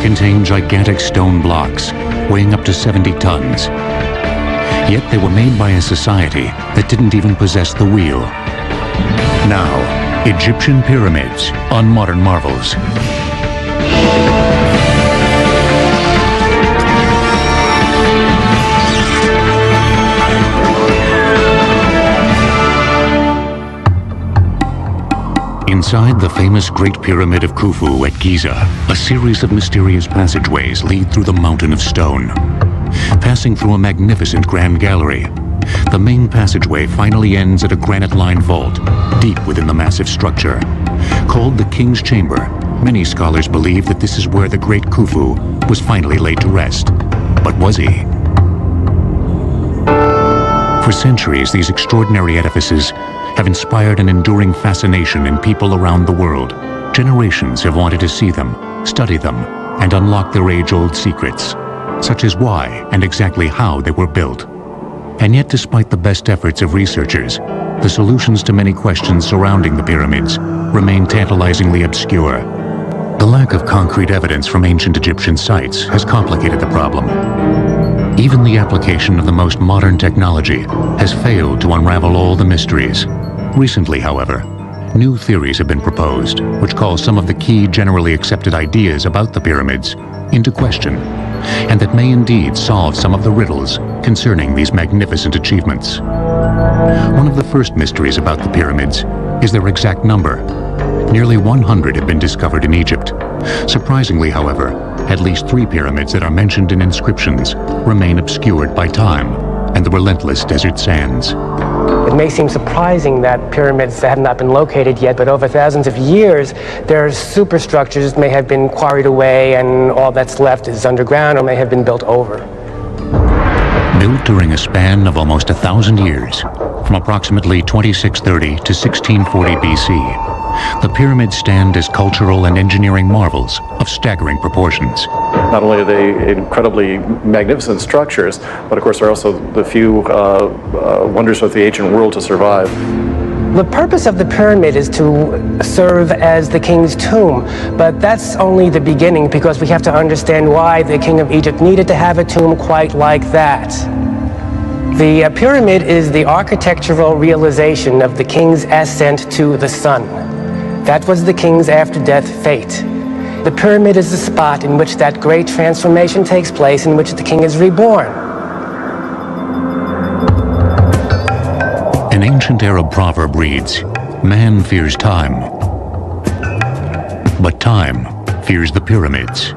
contain gigantic stone blocks, weighing up to 70 tons. Yet they were made by a society that didn't even possess the wheel. Now, Egyptian pyramids on Modern Marvels. Inside the famous Great Pyramid of Khufu at Giza, a series of mysterious passageways lead through the mountain of stone. Passing through a magnificent grand gallery, the main passageway finally ends at a granite-lined vault, deep within the massive structure. Called the King's Chamber, many scholars believe that this is where the great Khufu was finally laid to rest. But was he? For centuries, these extraordinary edifices have inspired an enduring fascination in people around the world. Generations have wanted to see them, study them, and unlock their age-old secrets, such as why and exactly how they were built. And yet, despite the best efforts of researchers, the solutions to many questions surrounding the pyramids remain tantalizingly obscure. The lack of concrete evidence from ancient Egyptian sites has complicated the problem. Even the application of the most modern technology has failed to unravel all the mysteries. Recently, however, new theories have been proposed, which call some of the key generally accepted ideas about the pyramids into question, and that may indeed solve some of the riddles concerning these magnificent achievements. One of the first mysteries about the pyramids is their exact number. Nearly 100 have been discovered in Egypt. Surprisingly, however, at least 3 pyramids that are mentioned in inscriptions remain obscured by time and the relentless desert sands. It may seem surprising that pyramids have not been located yet, but over thousands of years, their superstructures may have been quarried away and all that's left is underground or may have been built over. Built during a span of almost 1,000 years, from approximately 2630 to 1640 BC, the pyramids stand as cultural and engineering marvels of staggering proportions. Not only are they incredibly magnificent structures, but of course they're also the few wonders of the ancient world to survive. The purpose of the pyramid is to serve as the king's tomb, but that's only the beginning because we have to understand why the king of Egypt needed to have a tomb quite like that. The pyramid is the architectural realization of the king's ascent to the sun. That was the king's after-death fate. The pyramid is the spot in which that great transformation takes place, in which the king is reborn. An ancient Arab proverb reads, "Man fears time, but time fears the pyramids."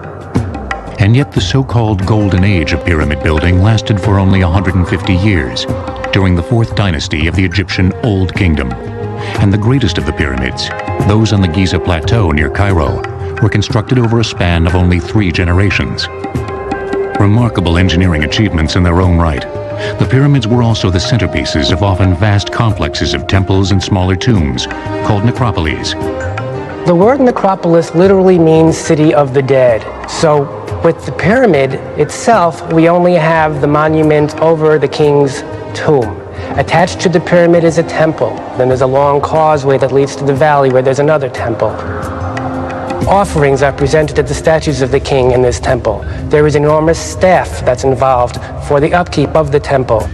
And yet the so-called golden age of pyramid building lasted for only 150 years, during the 4th dynasty of the Egyptian Old Kingdom. And the greatest of the pyramids, those on the Giza Plateau near Cairo, were constructed over a span of only 3 generations. Remarkable engineering achievements in their own right, the pyramids were also the centerpieces of often vast complexes of temples and smaller tombs, called necropolis. The word necropolis literally means city of the dead. So with the pyramid itself, we only have the monument over the king's tomb. Attached to the pyramid is a temple. Then there's a long causeway that leads to the valley where there's another temple. Offerings are presented at the statues of the king in this temple. There is enormous staff that's involved for the upkeep of the temple.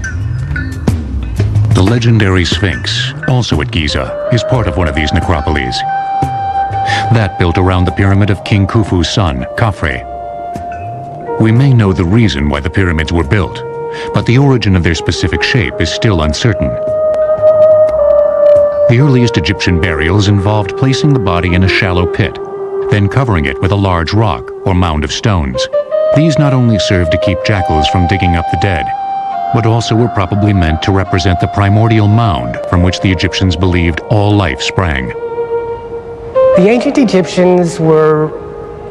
The legendary Sphinx, also at Giza, is part of one of these necropolis. That built around the pyramid of King Khufu's son, Khafre. We may know the reason why the pyramids were built, but the origin of their specific shape is still uncertain. The earliest Egyptian burials involved placing the body in a shallow pit, then covering it with a large rock or mound of stones. These not only served to keep jackals from digging up the dead, but also were probably meant to represent the primordial mound from which the Egyptians believed all life sprang. The ancient Egyptians were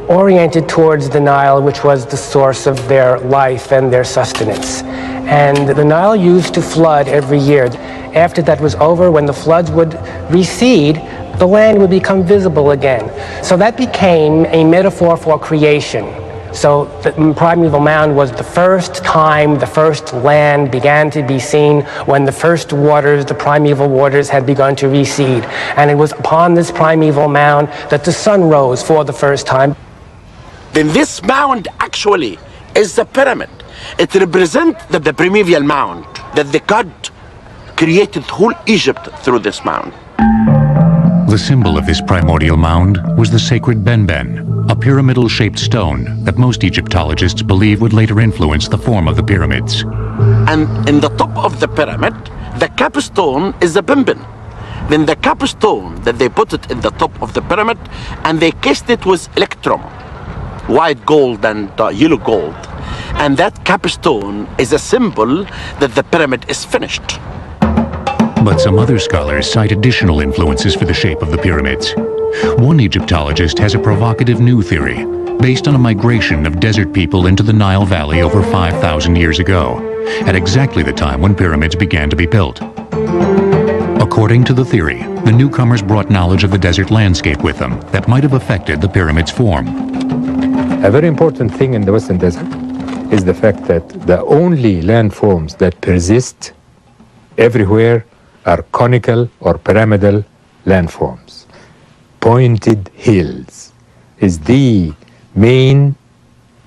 oriented towards the Nile, which was the source of their life and their sustenance. And the Nile used to flood every year. After that was over, when the floods would recede, the land would become visible again. So that became a metaphor for creation. So the primeval mound was the first time the first land began to be seen, when the first waters, the primeval waters, had begun to recede. And it was upon this primeval mound that the sun rose for the first time. then this mound actually is the pyramid. It represents the primeval mound, that the God created whole Egypt through this mound. The symbol of this primordial mound was the sacred benben, a pyramidal-shaped stone that most Egyptologists believe would later influence the form of the pyramids. And in the top of the pyramid, the capstone is the benben. Then the capstone, that they put it in the top of the pyramid, and they cased it with electrum, white gold and yellow gold. And that capstone is a symbol that the pyramid is finished. But some other scholars cite additional influences for the shape of the pyramids. One Egyptologist has a provocative new theory, based on a migration of desert people into the Nile Valley over 5,000 years ago, at exactly the time when pyramids began to be built. According to the theory, the newcomers brought knowledge of the desert landscape with them that might have affected the pyramid's form. A very important thing in the Western Desert is the fact that the only landforms that persist everywhere are conical or pyramidal landforms. Pointed hills is the main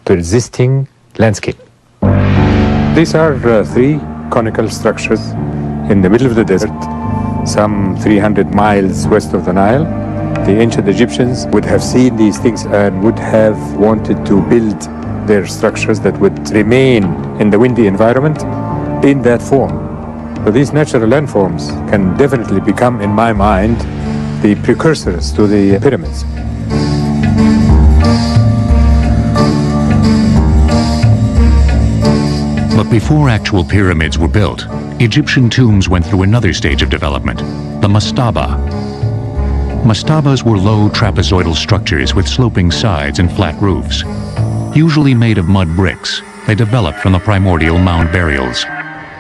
persisting landscape. These are three conical structures in the middle of the desert, some 300 miles west of the Nile. The ancient Egyptians would have seen these things and would have wanted to build their structures that would remain in the windy environment in that form. So these natural landforms can definitely become, in my mind, the precursors to the pyramids. But before actual pyramids were built, Egyptian tombs went through another stage of development, the mastaba. Mastabas were low trapezoidal structures with sloping sides and flat roofs. Usually made of mud bricks, they developed from the primordial mound burials.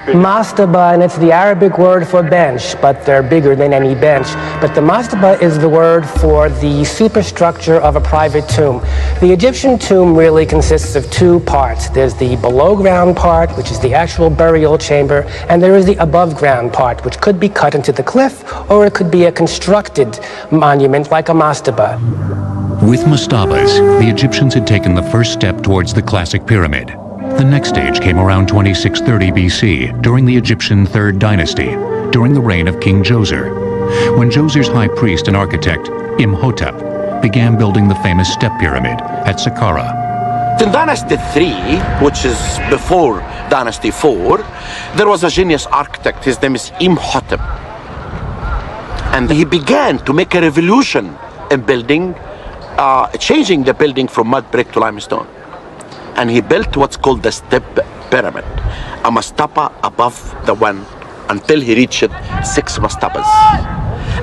Mastaba, and it's the Arabic word for bench, but they're bigger than any bench. But the mastaba is the word for the superstructure of a private tomb. The Egyptian tomb really consists of two parts. There's the below ground part, which is the actual burial chamber, and there is the above ground part, which could be cut into the cliff, or it could be a constructed monument like a mastaba. With mastabas, the Egyptians had taken the first step towards the classic pyramid. The next stage came around 2630 BC, during the Egyptian Third Dynasty, during the reign of King Djoser, when Djoser's high priest and architect, Imhotep, began building the famous step pyramid at Saqqara. In Dynasty 3, which is before Dynasty 4, there was a genius architect. His name is Imhotep. And he began to make a revolution in building, changing the building from mud brick to limestone. And he built what's called the step pyramid, a mastaba above the one, until he reached 6 mastabas.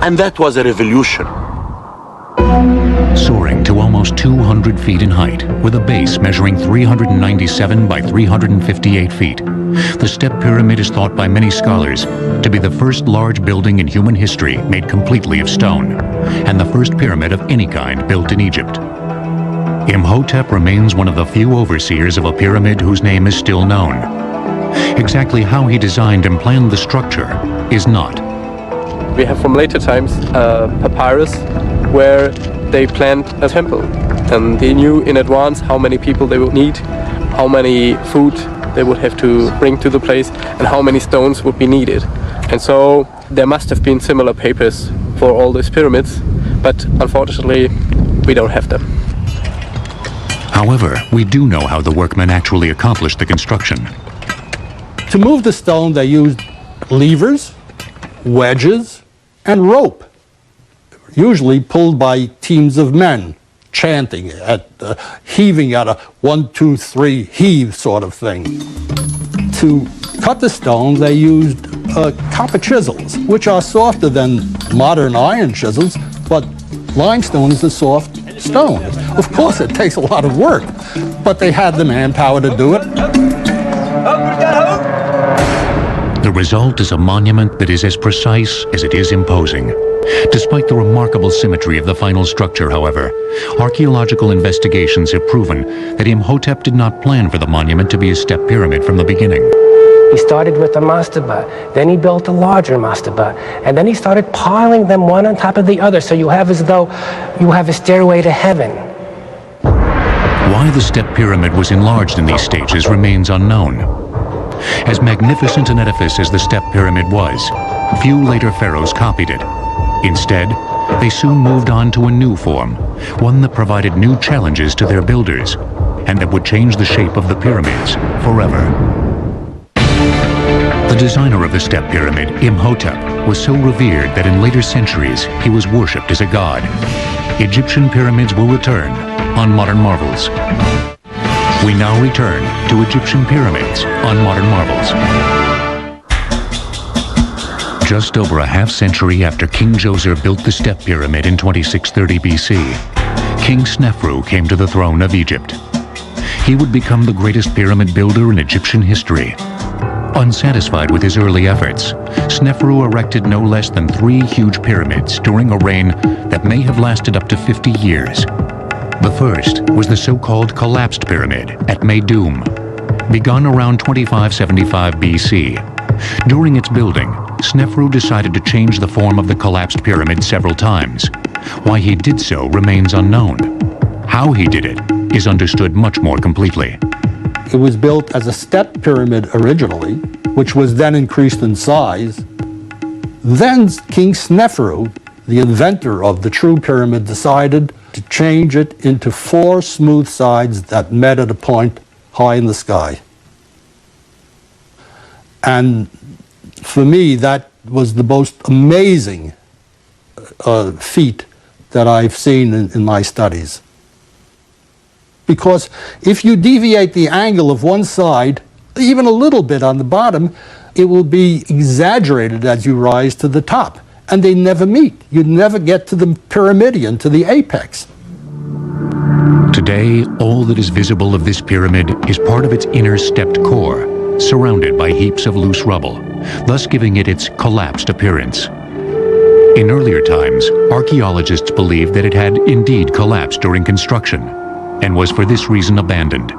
And that was a revolution. Soaring to almost 200 feet in height, with a base measuring 397 by 358 feet, the step pyramid is thought by many scholars to be the first large building in human history made completely of stone, and the first pyramid of any kind built in Egypt. Imhotep remains one of the few overseers of a pyramid whose name is still known. Exactly how he designed and planned the structure is not. We have from later times papyrus where they planned a temple, and they knew in advance how many people they would need, how many food they would have to bring to the place, and how many stones would be needed. And so there must have been similar papers for all these pyramids, but unfortunately we don't have them. However, we do know how the workmen actually accomplished the construction. To move the stone, they used levers, wedges, and rope, usually pulled by teams of men, chanting, heaving at a 1, 2, 3 heave sort of thing. To cut the stone, they used copper chisels, which are softer than modern iron chisels, but limestone is a soft stone. Of course, it takes a lot of work, but they had the manpower to do it. The result is a monument that is as precise as it is imposing. Despite the remarkable symmetry of the final structure, however, archaeological investigations have proven that Imhotep did not plan for the monument to be a step pyramid from the beginning. He started with a mastaba, then he built a larger mastaba, and then he started piling them one on top of the other, so you have as though you have a stairway to heaven. Why the step pyramid was enlarged in these stages remains unknown. As magnificent an edifice as the step pyramid was, few later pharaohs copied it. Instead, they soon moved on to a new form, one that provided new challenges to their builders, and that would change the shape of the pyramids forever. The designer of the step pyramid, Imhotep, was so revered that in later centuries he was worshipped as a god. Egyptian pyramids will return on Modern Marvels. We now return to Egyptian pyramids on Modern Marvels. Just over a half-century after King Djoser built the step pyramid in 2630 BC, King Snefru came to the throne of Egypt. He would become the greatest pyramid builder in Egyptian history. Unsatisfied with his early efforts, Snefru erected no less than 3 huge pyramids during a reign that may have lasted up to 50 years. The first was the so-called collapsed pyramid at Meidum, begun around 2575 BC. During its building, Snefru decided to change the form of the collapsed pyramid several times. Why he did so remains unknown. How he did it is understood much more completely. It was built as a step pyramid originally, which was then increased in size. Then King Snefru, the inventor of the true pyramid, decided to change it into 4 smooth sides that met at a point high in the sky. And for me, that was the most amazing feat that I've seen in my studies. Because if you deviate the angle of one side, even a little bit on the bottom, it will be exaggerated as you rise to the top. And they never meet. You never get to the pyramidion, to the apex. Today, all that is visible of this pyramid is part of its inner stepped core, surrounded by heaps of loose rubble, thus giving it its collapsed appearance. In earlier times, archaeologists believed that it had indeed collapsed during construction, and was for this reason abandoned.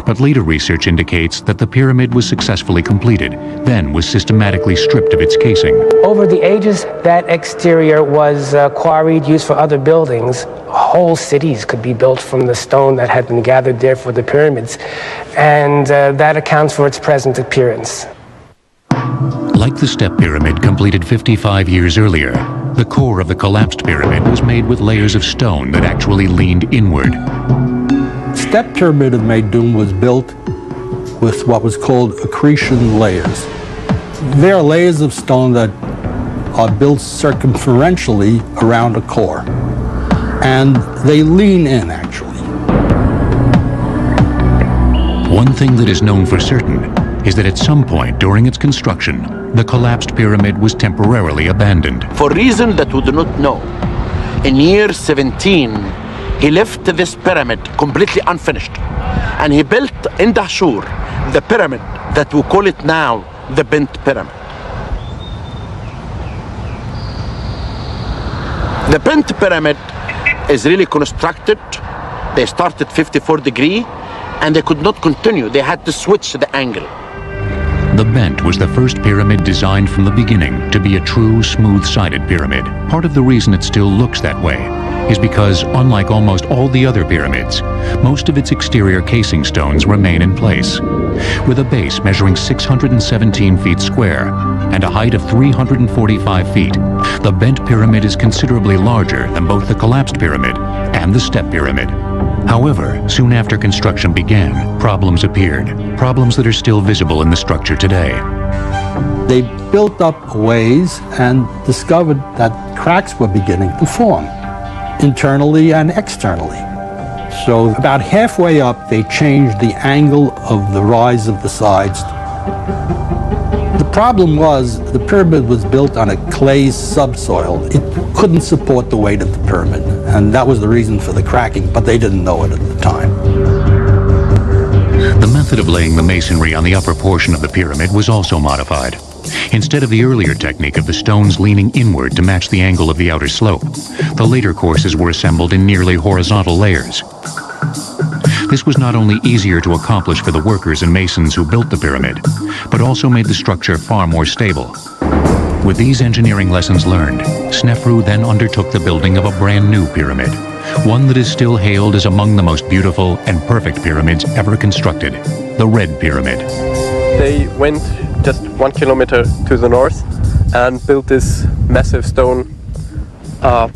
But later research indicates that the pyramid was successfully completed, then was systematically stripped of its casing. Over the ages, that exterior was quarried, used for other buildings. Whole cities could be built from the stone that had been gathered there for the pyramids, and that accounts for its present appearance. Like the step pyramid completed 55 years earlier, the core of the collapsed pyramid was made with layers of stone that actually leaned inward. Step pyramid of Meidum was built with what was called accretion layers. They are layers of stone that are built circumferentially around a core, and they lean in, actually. One thing that is known for certain is that at some point during its construction, the collapsed pyramid was temporarily abandoned. For reason that we do not know, in year 17, he left this pyramid completely unfinished. And he built in Dahshur the pyramid that we call it now the bent pyramid. The bent pyramid is really constructed. They started 54 degrees and they could not continue. They had to switch the angle. The bent was the first pyramid designed from the beginning to be a true smooth-sided pyramid. Part of the reason it still looks that way is because, unlike almost all the other pyramids, most of its exterior casing stones remain in place. With a base measuring 617 feet square and a height of 345 feet, the bent pyramid is considerably larger than both the collapsed pyramid and the step pyramid. However, soon after construction began, problems appeared, problems that are still visible in the structure today. They built up a ways and discovered that cracks were beginning to form, internally and externally. So about halfway up, they changed the angle of the rise of the sides. The problem was the pyramid was built on a clay subsoil. It couldn't support the weight of the pyramid, and that was the reason for the cracking, but they didn't know it at the time. The method of laying the masonry on the upper portion of the pyramid was also modified. Instead of the earlier technique of the stones leaning inward to match the angle of the outer slope, the later courses were assembled in nearly horizontal layers. This was not only easier to accomplish for the workers and masons who built the pyramid, but also made the structure far more stable. With these engineering lessons learned, Snefru then undertook the building of a brand new pyramid, one that is still hailed as among the most beautiful and perfect pyramids ever constructed, the Red Pyramid. They went just 1 kilometer to the north and built this massive stone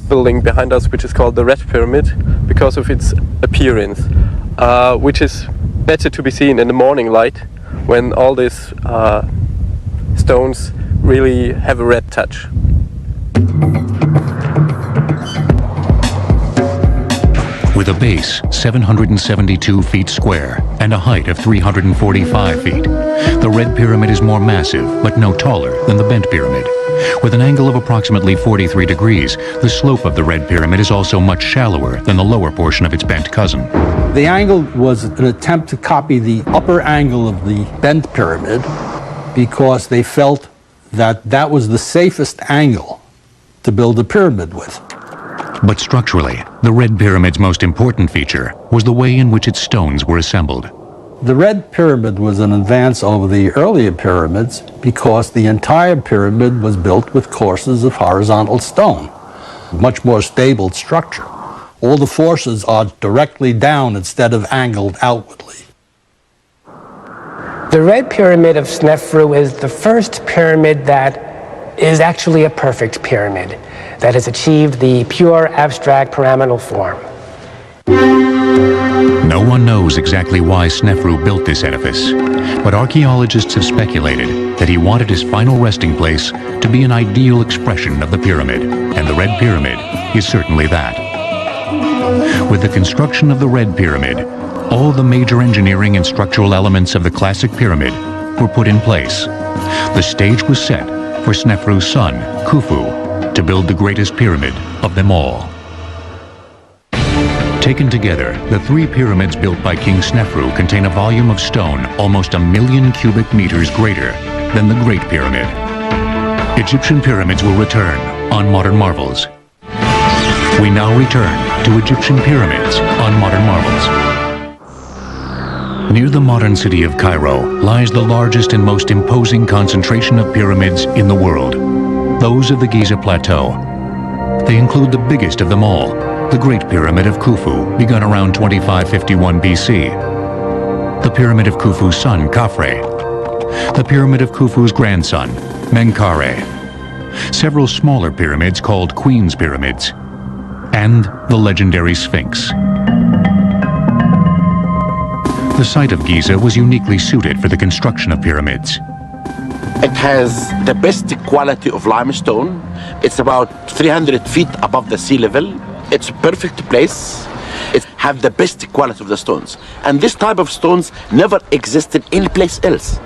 building behind us, which is called the Red Pyramid, because of its appearance, which is better to be seen in the morning light when all these stones really have a red touch. With a base 772 feet square and a height of 345 feet, the Red Pyramid is more massive but no taller than the Bent Pyramid. With an angle of approximately 43 degrees, the slope of the Red Pyramid is also much shallower than the lower portion of its bent cousin. The angle was an attempt to copy the upper angle of the Bent Pyramid because they felt that that was the safest angle to build a pyramid with. But structurally, the Red Pyramid's most important feature was the way in which its stones were assembled. The Red Pyramid was an advance over the earlier pyramids because the entire pyramid was built with courses of horizontal stone, much more stable structure. All the forces are directly down instead of angled outwardly. The Red Pyramid of Snefru is the first pyramid that is actually a perfect pyramid, that has achieved the pure abstract pyramidal form. No one knows exactly why Snefru built this edifice, but archaeologists have speculated that he wanted his final resting place to be an ideal expression of the pyramid, and the Red Pyramid is certainly that. With the construction of the Red Pyramid, all the major engineering and structural elements of the classic pyramid were put in place. The stage was set for Snefru's son, Khufu, to build the greatest pyramid of them all. Taken together, the three pyramids built by King Snefru contain a volume of stone almost 1 million cubic meters greater than the Great Pyramid. Egyptian pyramids will return on Modern Marvels. We now return to Egyptian pyramids on Modern Marvels. Near the modern city of Cairo lies the largest and most imposing concentration of pyramids in the world, those of the Giza Plateau. They include the biggest of them all, the Great Pyramid of Khufu, begun around 2551 BC, the Pyramid of Khufu's son, Khafre, the Pyramid of Khufu's grandson, Menkaure, several smaller pyramids called Queen's Pyramids, and the legendary Sphinx. The site of Giza was uniquely suited for the construction of pyramids. It has the best quality of limestone. It's about 300 feet above the sea level. It's a perfect place. It have the best quality of the stones. And this type of stones never existed anyplace else.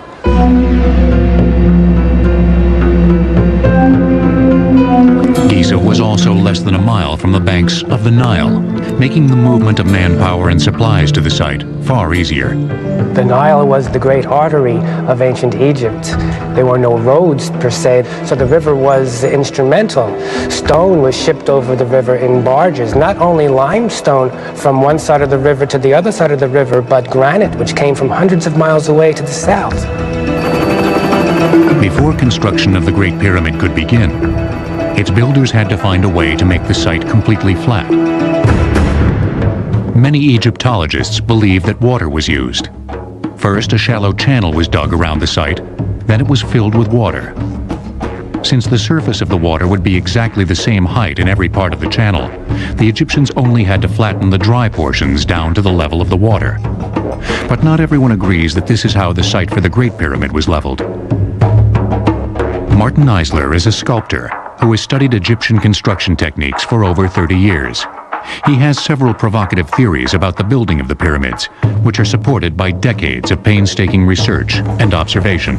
Giza was also less than a mile from the banks of the Nile, making the movement of manpower and supplies to the site far easier. The Nile was the great artery of ancient Egypt. There were no roads per se, so the river was instrumental. Stone was shipped over the river in barges, not only limestone from one side of the river to the other side of the river, but granite, which came from hundreds of miles away to the south. Before construction of the Great Pyramid could begin, its builders had to find a way to make the site completely flat. Many Egyptologists believe that water was used. First, a shallow channel was dug around the site, then it was filled with water. Since the surface of the water would be exactly the same height in every part of the channel, the Egyptians only had to flatten the dry portions down to the level of the water. But not everyone agrees that this is how the site for the Great Pyramid was leveled. Martin Eisler is a sculptor who has studied Egyptian construction techniques for over 30 years. He has several provocative theories about the building of the pyramids, which are supported by decades of painstaking research and observation.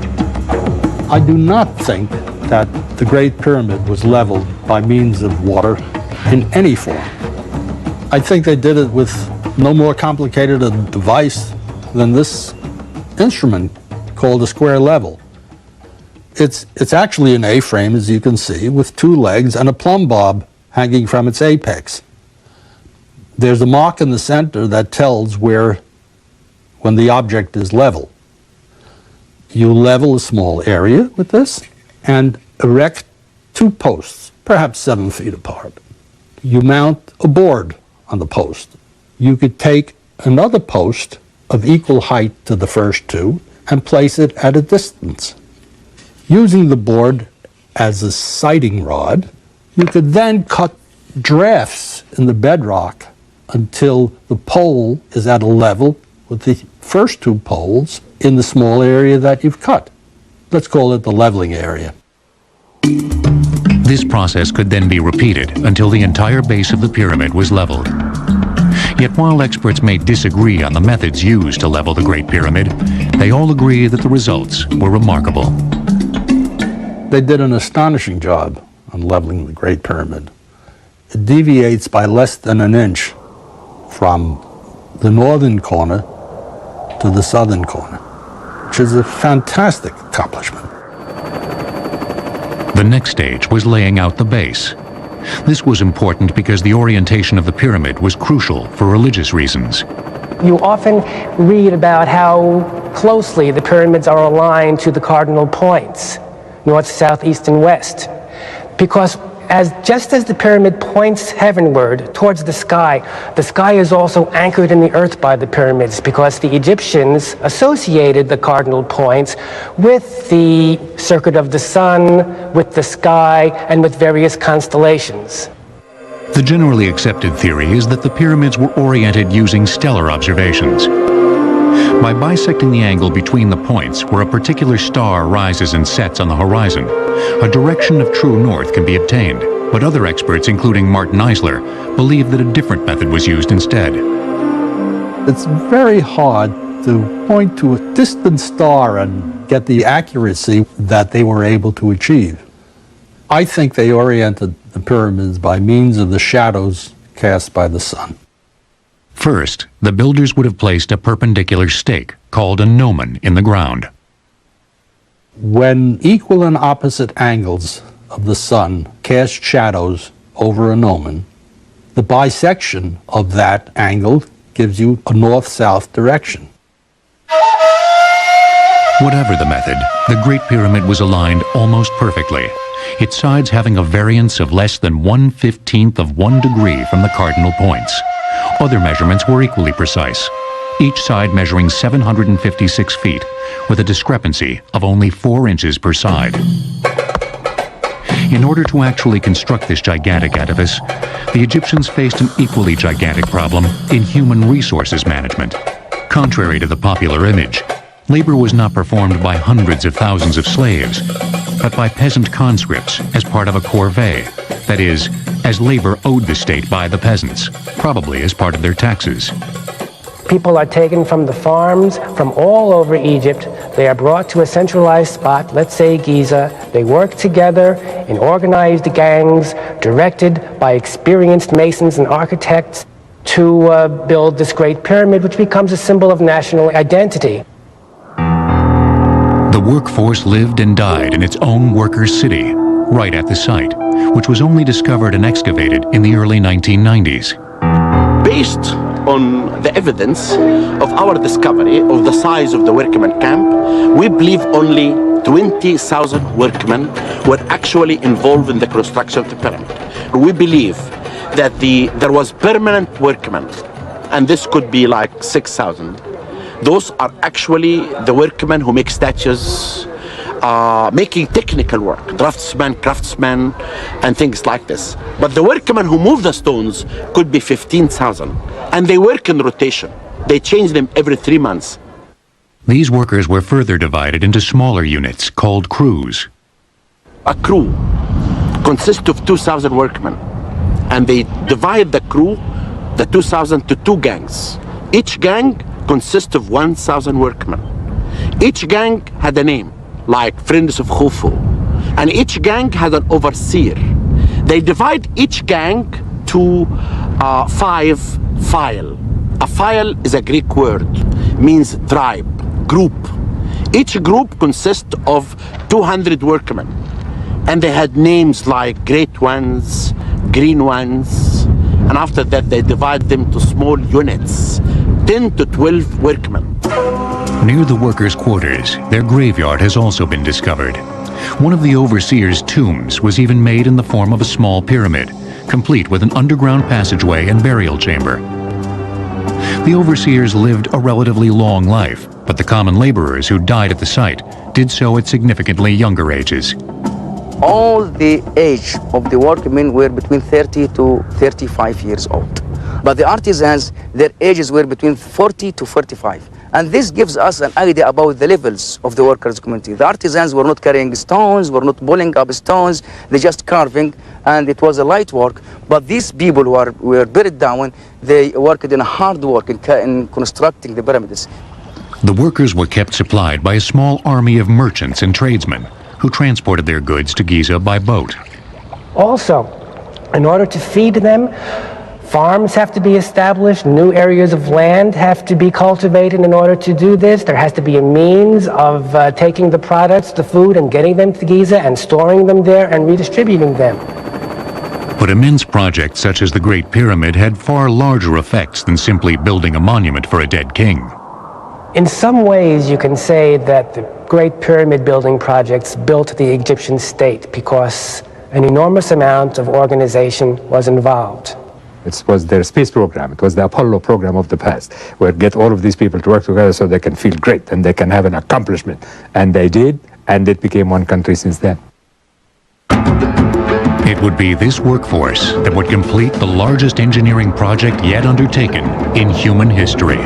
I do not think that the Great Pyramid was leveled by means of water in any form. I think they did it with no more complicated a device than this instrument called a square level. It's actually an A-frame, as you can see, with two legs and a plumb bob hanging from its apex. There's a mark in the center that tells when the object is level. You level a small area with this and erect two posts, perhaps 7 feet apart. You mount a board on the post. You could take another post of equal height to the first two and place it at a distance. Using the board as a sighting rod, you could then cut drafts in the bedrock until the pole is at a level with the first two poles in the small area that you've cut. Let's call it the leveling area. This process could then be repeated until the entire base of the pyramid was leveled. Yet while experts may disagree on the methods used to level the Great Pyramid, they all agree that the results were remarkable. They did an astonishing job on leveling the Great Pyramid. It deviates by less than an inch from the northern corner to the southern corner, which is a fantastic accomplishment. The next stage was laying out the base. This was important because the orientation of the pyramid was crucial for religious reasons. You often read about how closely the pyramids are aligned to the cardinal points, north, south, east, and west. Because just as the pyramid points heavenward towards the sky is also anchored in the earth by the pyramids, because the Egyptians associated the cardinal points with the circuit of the sun, with the sky, and with various constellations. The generally accepted theory is that the pyramids were oriented using stellar observations. By bisecting the angle between the points where a particular star rises and sets on the horizon, a direction of true north can be obtained, but other experts, including Martin Eisler, believe that a different method was used instead. It's very hard to point to a distant star and get the accuracy that they were able to achieve. I think they oriented the pyramids by means of the shadows cast by the sun. First, the builders would have placed a perpendicular stake, called a gnomon, in the ground. When equal and opposite angles of the sun cast shadows over a gnomon, the bisection of that angle gives you a north-south direction. Whatever the method, the Great Pyramid was aligned almost perfectly, its sides having a variance of less than 1/15 of 1 degree from the cardinal points. Other measurements were equally precise, each side measuring 756 feet, with a discrepancy of only 4 inches per side. In order to actually construct this gigantic edifice, the Egyptians faced an equally gigantic problem in human resources management. Contrary to the popular image, labor was not performed by hundreds of thousands of slaves, but by peasant conscripts as part of a corvée, that is, as labor owed the state by the peasants, probably as part of their taxes. People are taken from the farms from all over Egypt. They are brought to a centralized spot, let's say Giza. They work together in organized gangs, directed by experienced masons and architects to build this Great Pyramid, which becomes a symbol of national identity. The workforce lived and died in its own workers' city, right at the site, which was only discovered and excavated in the early 1990s. Based on the evidence of our discovery of the size of the workmen camp, we believe only 20,000 workmen were actually involved in the construction of the pyramid. We believe that there was permanent workmen, and this could be like 6,000. Those are actually the workmen who make statues, making technical work, draftsmen, craftsmen, and things like this. But the workmen who move the stones could be 15,000, and they work in rotation. They change them every 3 months. These workers were further divided into smaller units called crews. A crew consists of 2,000 workmen, and they divide the crew, the 2,000, to 2 gangs. Each gang consists of 1,000 workmen. Each gang had a name, like Friends of Khufu, and each gang had an overseer. They divide each gang to 5 file. A file is a Greek word, means tribe, group. Each group consists of 200 workmen, and they had names like Great Ones, Green Ones, and after that they divide them to small units, 10 to 12 workmen. Near the workers' quarters, their graveyard has also been discovered. One of the overseer's tombs was even made in the form of a small pyramid, complete with an underground passageway and burial chamber. The overseers lived a relatively long life, but the common laborers who died at the site did so at significantly younger ages. All the age of the workmen were between 30 to 35 years old. But the artisans, their ages were between 40 to 45. And this gives us an idea about the levels of the workers' community. The artisans were not carrying stones, were not pulling up stones, they just carving, and it was a light work. But these people who were buried down, they worked in hard work in constructing the pyramids. The workers were kept supplied by a small army of merchants and tradesmen who transported their goods to Giza by boat. Also, in order to feed them, farms have to be established, new areas of land have to be cultivated in order to do this. There has to be a means of taking the products, the food, and getting them to Giza and storing them there and redistributing them. But immense projects such as the Great Pyramid had far larger effects than simply building a monument for a dead king. In some ways, you can say that the Great Pyramid building projects built the Egyptian state because an enormous amount of organization was involved. It was their space program. It was the Apollo program of the past, where get all of these people to work together so they can feel great and they can have an accomplishment. And they did, and it became one country since then. It would be this workforce that would complete the largest engineering project yet undertaken in human history.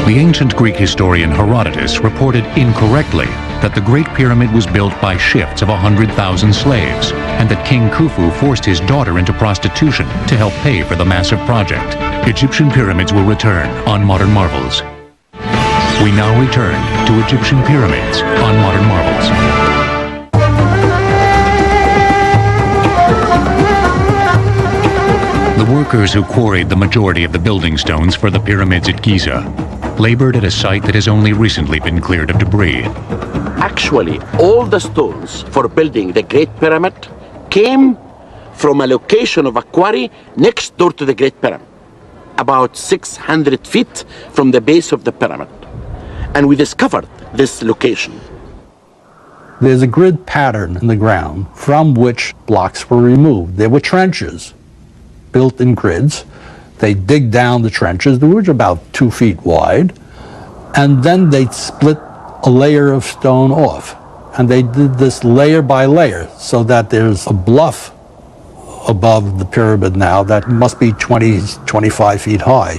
The ancient Greek historian Herodotus reported incorrectly that the Great Pyramid was built by shifts of 100,000 slaves, and that King Khufu forced his daughter into prostitution to help pay for the massive project. Egyptian pyramids will return on Modern Marvels. We now return to Egyptian pyramids on Modern Marvels. The workers who quarried the majority of the building stones for the pyramids at Giza labored at a site that has only recently been cleared of debris. Actually, all the stones for building the Great Pyramid came from a location of a quarry next door to the Great Pyramid, about 600 feet from the base of the pyramid. And we discovered this location. There's a grid pattern in the ground from which blocks were removed. There were trenches built in grids. They dig down the trenches, which were about 2 feet wide, and then they'd split a layer of stone off. And they did this layer by layer so that there's a bluff above the pyramid now that must be 20, 25 feet high.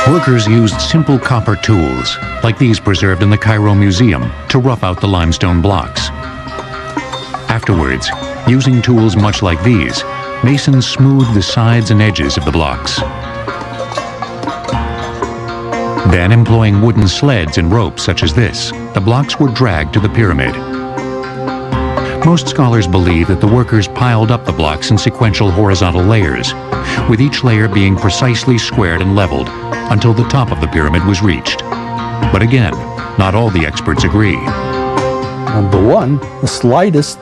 Workers used simple copper tools, like these preserved in the Cairo Museum, to rough out the limestone blocks. Afterwards, using tools much like these, masons smoothed the sides and edges of the blocks. Then, employing wooden sleds and ropes such as this, the blocks were dragged to the pyramid. Most scholars believe that the workers piled up the blocks in sequential horizontal layers, with each layer being precisely squared and leveled until the top of the pyramid was reached. But again, not all the experts agree. Number one, the slightest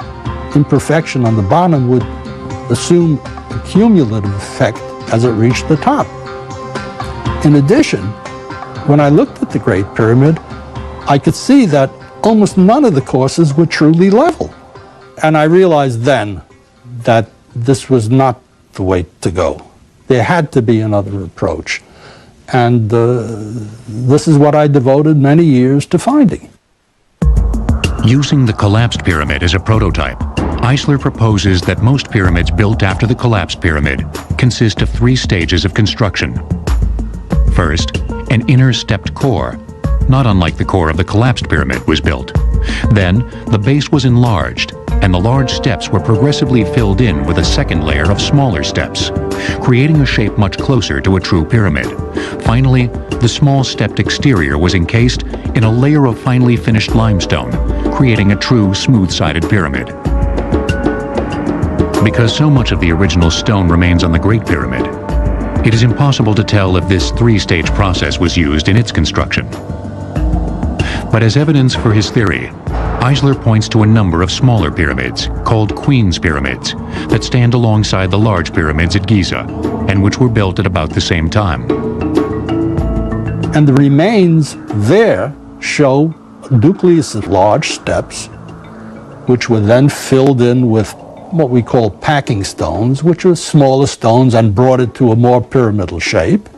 imperfection on the bottom would assume a cumulative effect as it reached the top. In addition, when I looked at the Great Pyramid, I could see that almost none of the courses were truly level. And I realized then that this was not the way to go. There had to be another approach. And this is what I devoted many years to finding. Using the collapsed pyramid as a prototype, Eisler proposes that most pyramids built after the collapsed pyramid consist of 3 stages of construction. First, an inner stepped core, not unlike the core of the collapsed pyramid, was built. Then, the base was enlarged, and the large steps were progressively filled in with a second layer of smaller steps, creating a shape much closer to a true pyramid. Finally, the small stepped exterior was encased in a layer of finely finished limestone, creating a true smooth-sided pyramid. Because so much of the original stone remains on the Great Pyramid, it is impossible to tell if this 3-stage process was used in its construction. But as evidence for his theory, Eisler points to a number of smaller pyramids, called Queen's Pyramids, that stand alongside the large pyramids at Giza, and which were built at about the same time. And the remains there show a nucleus of large steps, which were then filled in with what we call packing stones, which are smaller stones, and brought it to a more pyramidal shape.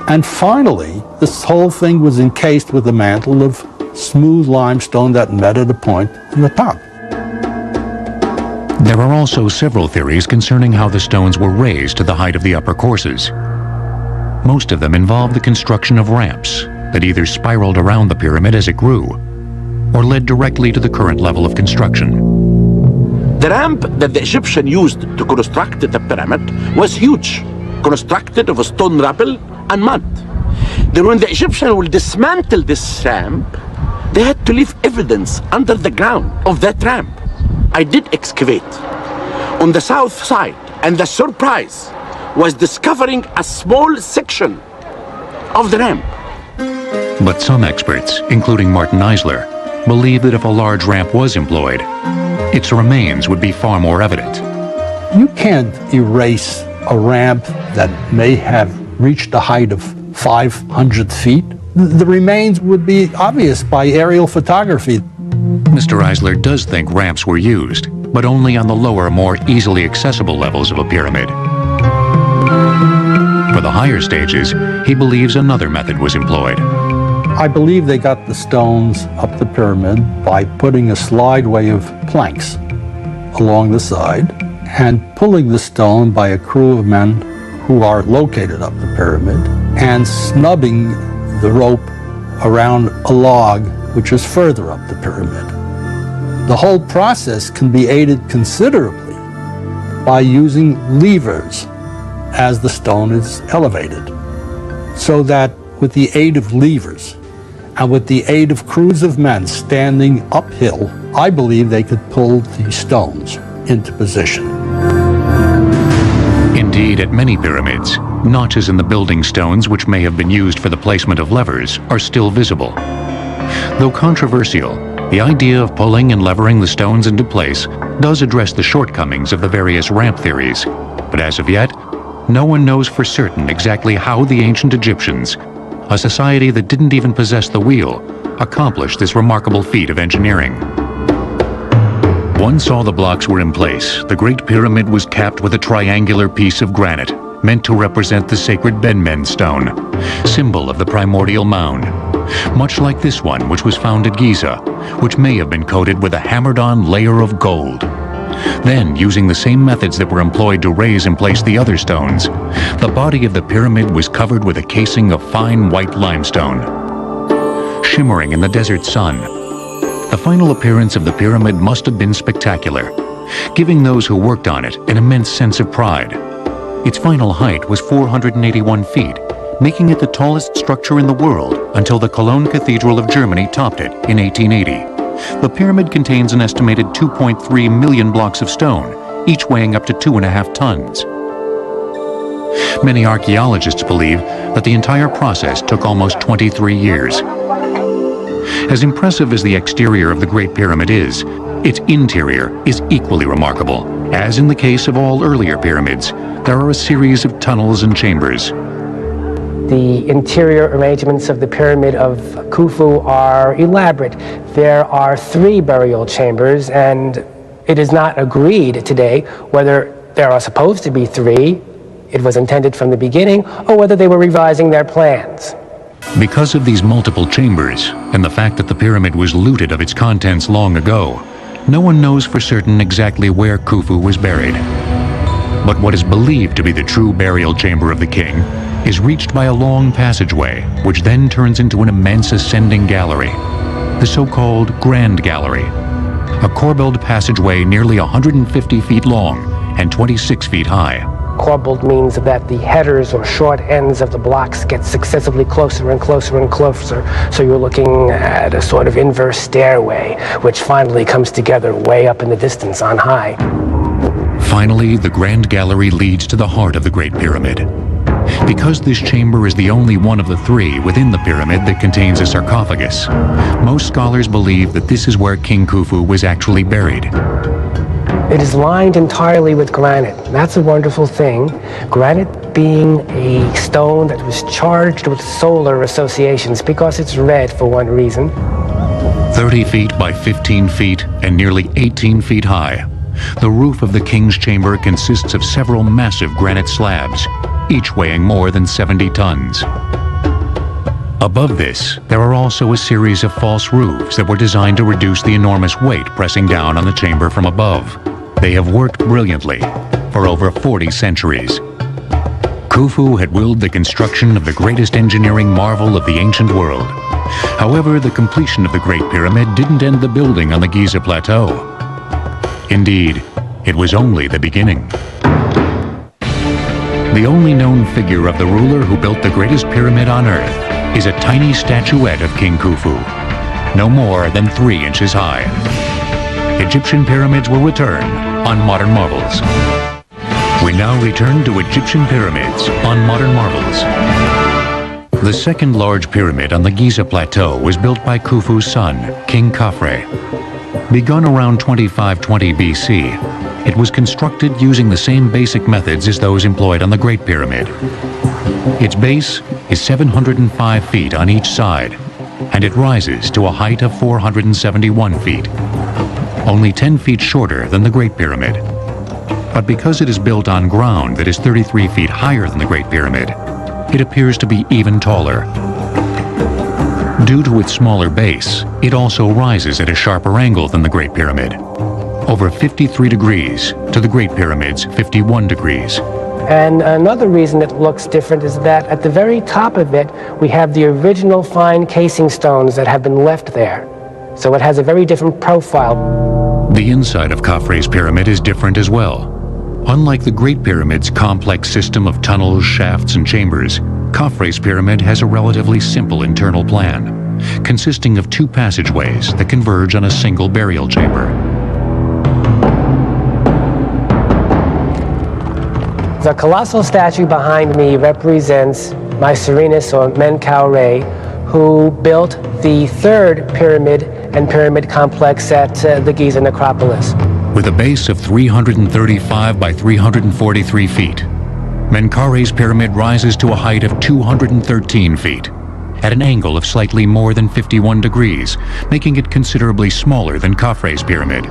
And finally, this whole thing was encased with a mantle of smooth limestone that met at a point in the top. There are also several theories concerning how the stones were raised to the height of the upper courses. Most of them involve the construction of ramps that either spiraled around the pyramid as it grew, or led directly to the current level of construction. The ramp that the Egyptian used to construct the pyramid was huge, constructed of stone rubble and mud. Then when the Egyptian will dismantle this ramp, they had to leave evidence under the ground of that ramp. I did excavate on the south side, and the surprise was discovering a small section of the ramp. But some experts, including Martin Eisler, believe that if a large ramp was employed, its remains would be far more evident. You can't erase a ramp that may have reached a height of 500 feet. The remains would be obvious by aerial photography. Mr. Eisler does think ramps were used, but only on the lower, more easily accessible levels of a pyramid. For the higher stages, he believes another method was employed. I believe they got the stones up the pyramid by putting a slideway of planks along the side and pulling the stone by a crew of men who are located up the pyramid and snubbing the rope around a log which is further up the pyramid. The whole process can be aided considerably by using levers as the stone is elevated, so that with the aid of levers and with the aid of crews of men standing uphill, I believe they could pull these stones into position. Indeed, at many pyramids, notches in the building stones which may have been used for the placement of levers are still visible. Though controversial, the idea of pulling and levering the stones into place does address the shortcomings of the various ramp theories, but as of yet, no one knows for certain exactly how the ancient Egyptians, a society that didn't even possess the wheel, accomplished this remarkable feat of engineering. Once all the blocks were in place, the Great Pyramid was capped with a triangular piece of granite, meant to represent the sacred Benmen stone, symbol of the primordial mound, much like this one which was found at Giza, which may have been coated with a hammered-on layer of gold. Then, using the same methods that were employed to raise and place the other stones, the body of the pyramid was covered with a casing of fine white limestone. Shimmering in the desert sun, the final appearance of the pyramid must have been spectacular, giving those who worked on it an immense sense of pride. Its final height was 481 feet, making it the tallest structure in the world until the Cologne Cathedral of Germany topped it in 1880. The pyramid contains an estimated 2.3 million blocks of stone, each weighing up to 2.5 tons. Many archaeologists believe that the entire process took almost 23 years. As impressive as the exterior of the Great Pyramid is, its interior is equally remarkable. As in the case of all earlier pyramids, there are a series of tunnels and chambers. The interior arrangements of the Pyramid of Khufu are elaborate. There are 3 burial chambers, and it is not agreed today whether there are supposed to be 3, it was intended from the beginning, or whether they were revising their plans. Because of these multiple chambers, and the fact that the pyramid was looted of its contents long ago, no one knows for certain exactly where Khufu was buried. But what is believed to be the true burial chamber of the king is reached by a long passageway, which then turns into an immense ascending gallery, the so-called Grand Gallery, a corbelled passageway nearly 150 feet long and 26 feet high. Corbelled means that the headers or short ends of the blocks get successively closer and closer and closer, so you're looking at a sort of inverse stairway, which finally comes together way up in the distance on high. Finally, the Grand Gallery leads to the heart of the Great Pyramid. Because this chamber is the only one of the 3 within the pyramid that contains a sarcophagus, most scholars believe that this is where King Khufu was actually buried. It is lined entirely with granite. That's a wonderful thing. Granite being a stone that was charged with solar associations because it's red for one reason. 30 feet by 15 feet and nearly 18 feet high, the roof of the king's chamber consists of several massive granite slabs, each weighing more than 70 tons. Above this, there are also a series of false roofs that were designed to reduce the enormous weight pressing down on the chamber from above. They have worked brilliantly for over 40 centuries. Khufu had willed the construction of the greatest engineering marvel of the ancient world. However, the completion of the Great Pyramid didn't end the building on the Giza Plateau. Indeed, it was only the beginning. The only known figure of the ruler who built the greatest pyramid on Earth is a tiny statuette of King Khufu, no more than 3 inches high. Egyptian pyramids will return on Modern Marvels. We now return to Egyptian pyramids on Modern Marvels. The second large pyramid on the Giza Plateau was built by Khufu's son, King Khafre. Begun around 2520 BC, it was constructed using the same basic methods as those employed on the Great Pyramid. Its base is 705 feet on each side, and it rises to a height of 471 feet, only 10 feet shorter than the Great Pyramid. But because it is built on ground that is 33 feet higher than the Great Pyramid, it appears to be even taller. Due to its smaller base, it also rises at a sharper angle than the Great Pyramid, over 53 degrees to the Great Pyramid's 51 degrees. And another reason it looks different is that at the very top of it, we have the original fine casing stones that have been left there. So it has a very different profile. The inside of Khafre's pyramid is different as well. Unlike the Great Pyramid's complex system of tunnels, shafts, and chambers, Khafre's pyramid has a relatively simple internal plan, consisting of 2 passageways that converge on a single burial chamber. The colossal statue behind me represents my Serenus, or Menkaure, who built the 3rd pyramid and pyramid complex at the Giza necropolis. With a base of 335 by 343 feet, Menkaure's pyramid rises to a height of 213 feet, at an angle of slightly more than 51 degrees, making it considerably smaller than Khafre's pyramid.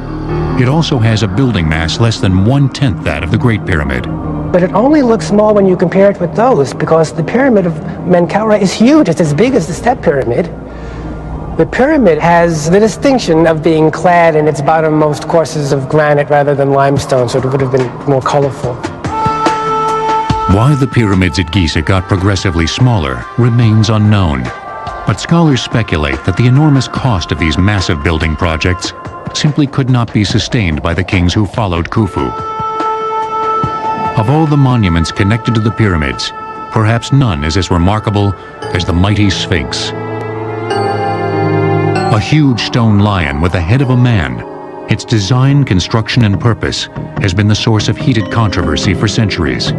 It also has a building mass less than 1/10 that of the Great Pyramid. But it only looks small when you compare it with those, because the pyramid of Menkaure is huge. It's as big as the Step Pyramid. The pyramid has the distinction of being clad in its bottommost courses of granite rather than limestone, so it would have been more colorful. Why the pyramids at Giza got progressively smaller remains unknown, but scholars speculate that the enormous cost of these massive building projects simply could not be sustained by the kings who followed Khufu. Of all the monuments connected to the pyramids, perhaps none is as remarkable as the mighty Sphinx. A huge stone lion with the head of a man, its design, construction, and purpose has been the source of heated controversy for centuries.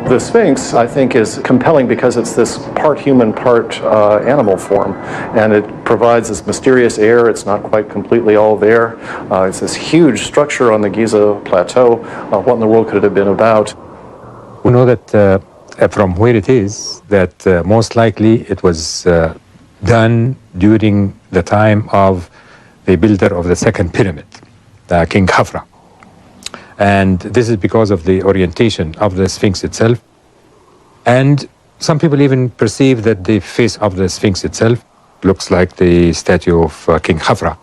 The Sphinx, I think, is compelling because it's this part human, part animal form, and it provides this mysterious air. It's not quite completely all there. It's this huge structure on the Giza Plateau. What in the world could it have been about? We know that from where it is, that most likely it was done during the time of the builder of the second pyramid, King Khafre. And this is because of the orientation of the Sphinx itself. And some people even perceive that the face of the Sphinx itself looks like the statue of King Khafre.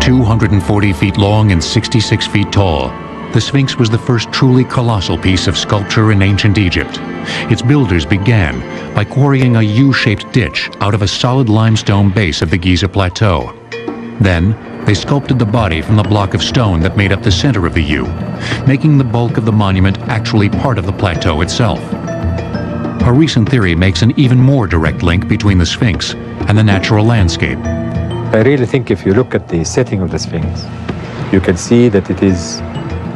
240 feet long and 66 feet tall, the Sphinx was the first truly colossal piece of sculpture in ancient Egypt. Its builders began by quarrying a U-shaped ditch out of a solid limestone base of the Giza Plateau. Then, they sculpted the body from the block of stone that made up the center of the U, making the bulk of the monument actually part of the plateau itself. A recent theory makes an even more direct link between the Sphinx and the natural landscape. I really think if you look at the setting of the Sphinx, you can see that it is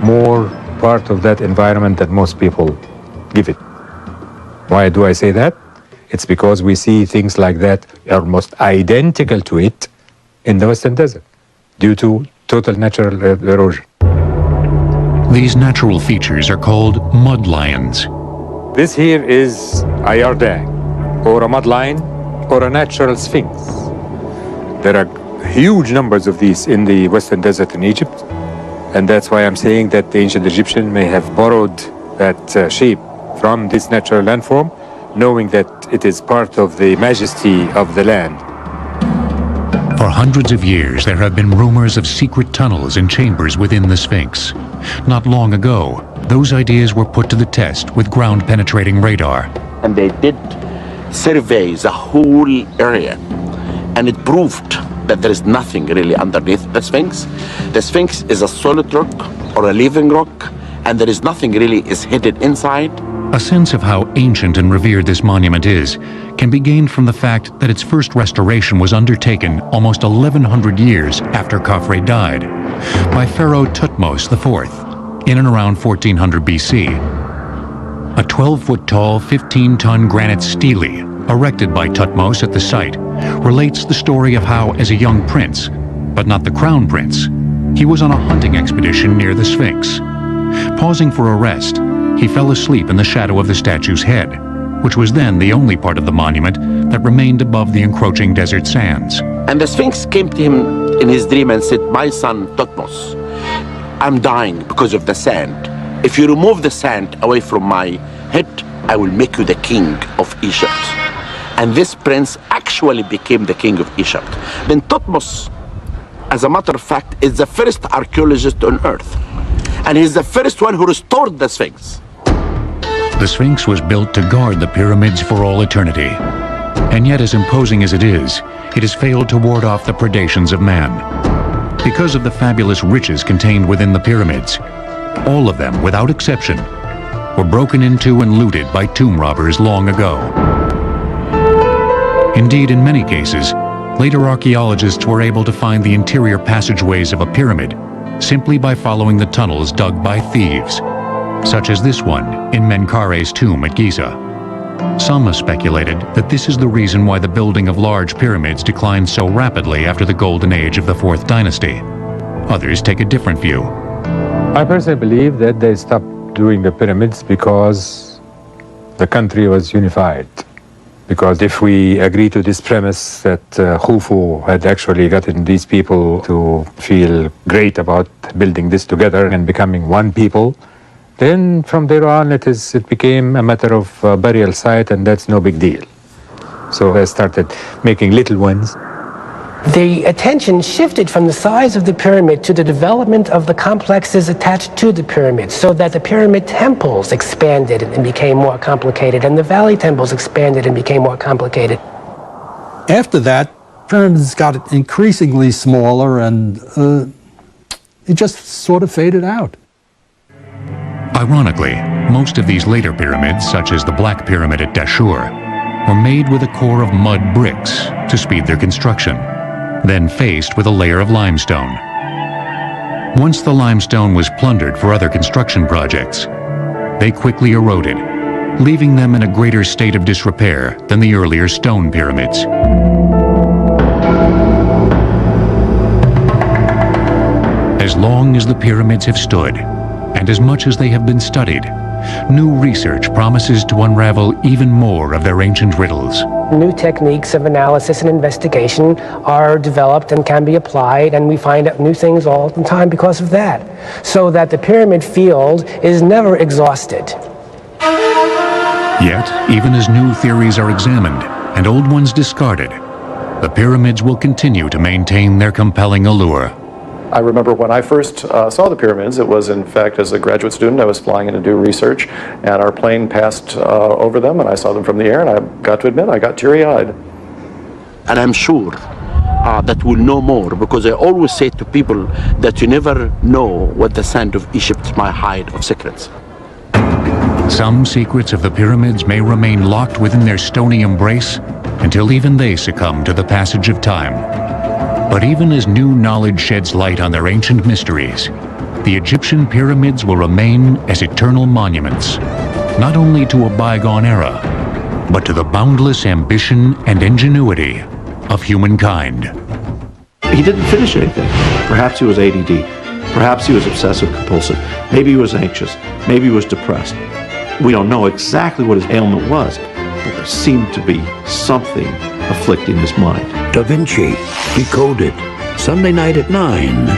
more part of that environment that most people give it. Why do I say that? It's because we see things like that almost identical to it in the Western Desert, due to total natural erosion. These natural features are called mud lions. This here is a yardang, or a mud lion, or a natural sphinx. There are huge numbers of these in the Western Desert in Egypt, and that's why I'm saying that the ancient Egyptian may have borrowed that shape from this natural landform, knowing that it is part of the majesty of the land. For hundreds of years, there have been rumors of secret tunnels and chambers within the Sphinx. Not long ago, those ideas were put to the test with ground-penetrating radar. And they did survey the whole area, and it proved that there is nothing really underneath the Sphinx. The Sphinx is a solid rock or a living rock, and there is nothing really is hidden inside. A sense of how ancient and revered this monument is can be gained from the fact that its first restoration was undertaken almost 1,100 years after Khafre died by Pharaoh Thutmose IV in and around 1400 BC. A 12-foot-tall, 15-ton granite stele erected by Thutmose at the site relates the story of how, as a young prince, but not the crown prince, he was on a hunting expedition near the Sphinx. Pausing for a rest, he fell asleep in the shadow of the statue's head, which was then the only part of the monument that remained above the encroaching desert sands. And the Sphinx came to him in his dream and said, "My son Thutmose, I'm dying because of the sand. If you remove the sand away from my head, I will make you the king of Egypt." And this prince actually became the king of Egypt. Then Thutmose, as a matter of fact, is the first archaeologist on earth. And he's the first one who restored the Sphinx. The Sphinx was built to guard the pyramids for all eternity. And yet, as imposing as it has failed to ward off the predations of man. Because of the fabulous riches contained within the pyramids, all of them, without exception, were broken into and looted by tomb robbers long ago. Indeed, in many cases, later archaeologists were able to find the interior passageways of a pyramid simply by following the tunnels dug by thieves, such as this one in Menkare's tomb at Giza. Some have speculated that this is the reason why the building of large pyramids declined so rapidly after the golden age of the 4th dynasty. Others take a different view. I personally believe that they stopped doing the pyramids because the country was unified. Because if we agree to this premise that Khufu had actually gotten these people to feel great about building this together and becoming one people, then from there on it became a matter of burial site, and that's no big deal. So they started making little ones. The attention shifted from the size of the pyramid to the development of the complexes attached to the pyramid, so that the pyramid temples expanded and became more complicated, and the valley temples expanded and became more complicated. After that, pyramids got increasingly smaller, and it just sort of faded out. Ironically, most of these later pyramids, such as the Black Pyramid at Dashur, were made with a core of mud bricks to speed their construction, then faced with a layer of limestone. Once the limestone was plundered for other construction projects, they quickly eroded, leaving them in a greater state of disrepair than the earlier stone pyramids. As long as the pyramids have stood, and as much as they have been studied, new research promises to unravel even more of their ancient riddles. New techniques of analysis and investigation are developed and can be applied, and we find out new things all the time because of that. So that the pyramid field is never exhausted. Yet, even as new theories are examined and old ones discarded, the pyramids will continue to maintain their compelling allure. I remember when I first saw the pyramids, it was in fact as a graduate student. I was flying in to do research, and our plane passed over them, and I saw them from the air, and I got to admit, I got teary-eyed. And I'm sure that we'll know more, because I always say to people that you never know what the sand of Egypt might hide of secrets. Some secrets of the pyramids may remain locked within their stony embrace until even they succumb to the passage of time. But even as new knowledge sheds light on their ancient mysteries, the Egyptian pyramids will remain as eternal monuments, not only to a bygone era, but to the boundless ambition and ingenuity of humankind. He didn't finish anything. Perhaps he was ADD. Perhaps he was obsessive compulsive. Maybe he was anxious. Maybe he was depressed. We don't know exactly what his ailment was, but there seemed to be something afflicting his mind. Da Vinci Decoded, Sunday night at 9.